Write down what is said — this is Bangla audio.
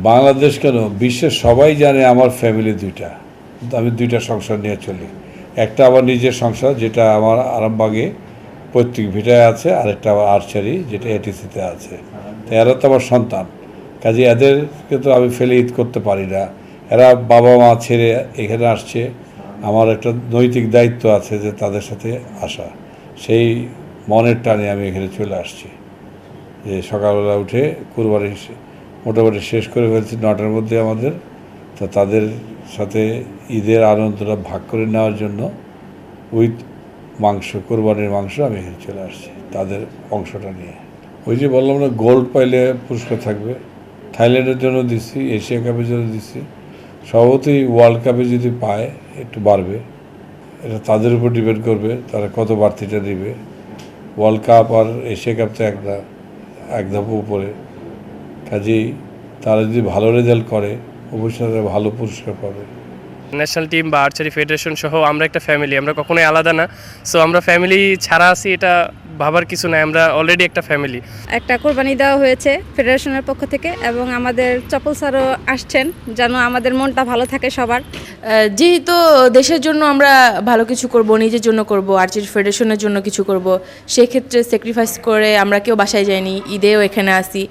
বাংলাদেশ কেন, বিশ্বের সবাই জানে আমার ফ্যামিলি দুইটা। আমি দুইটা সংসার নিয়ে চলি। একটা আমার নিজের সংসার, যেটা আমার আরামবাগে পৈতৃক ভিটায় আছে, আরেকটা আমার আর্চারি, যেটা এটিসিতে আছে। তো এরা তো আমার সন্তান, কাজে এদেরকে তো আমি ফেলে ঈদ করতে পারি না। এরা বাবা মা ছেড়ে এখানে আসছে, আমার একটা নৈতিক দায়িত্ব আছে যে তাদের সাথে আসা। সেই মনের টানে আমি এখানে চলে আসছি, যে সকালবেলা উঠে কুরবানি মোটামুটি শেষ করে ফেলছি 9টার মধ্যে আমাদের। তো তাদের সাথে ঈদের আনন্দটা ভাগ করে নেওয়ার জন্য উইথ মাংস, কোরবানির মাংস আমি এখানে চলে আসছি তাদের অংশটা নিয়ে। ওই যে বললাম না, গোল্ড পাইলে পুরস্কার থাকবে। থাইল্যান্ডের জন্য দিচ্ছি, এশিয়া কাপের জন্য দিচ্ছি, স্বভাবতই ওয়ার্ল্ড কাপে যদি পায় একটু বাড়বে। এটা তাদের উপর ডিপেন্ড করবে তারা কত বাড়তিটা দিবে। ওয়ার্ল্ড কাপ আর এশিয়া কাপ তো এক ধাপ উপরে, কাজেই তারা যদি ভালো রেজাল্ট করে অবশ্যই তারা ভালো পুরস্কার পাবে। ন্যাশনাল টিম বা আর্চারি ফেডারেশন সহ আমরা একটা ফ্যামিলি, আমরা কখনোই আলাদা না। সো আমরা ফ্যামিলি ছাড়া আছি, এটা ভাবার কিছু নাই, আমরা অলরেডি একটা ফ্যামিলি। একটা কোরবানি দেওয়া হয়েছে ফেডারেশনের পক্ষ থেকে, এবং আমাদের চপল স্যারও আসছেন যেন আমাদের মনটা ভালো থাকে সবার। যেহেতু দেশের জন্য আমরা ভালো কিছু করব, নিজের জন্য করব, আর্চারি ফেডারেশনের জন্য কিছু করব, সেক্ষেত্রে স্যাক্রিফাইস করে আমরা কেউ বাসায় যাইনি, ঈদেও এখানে আসি।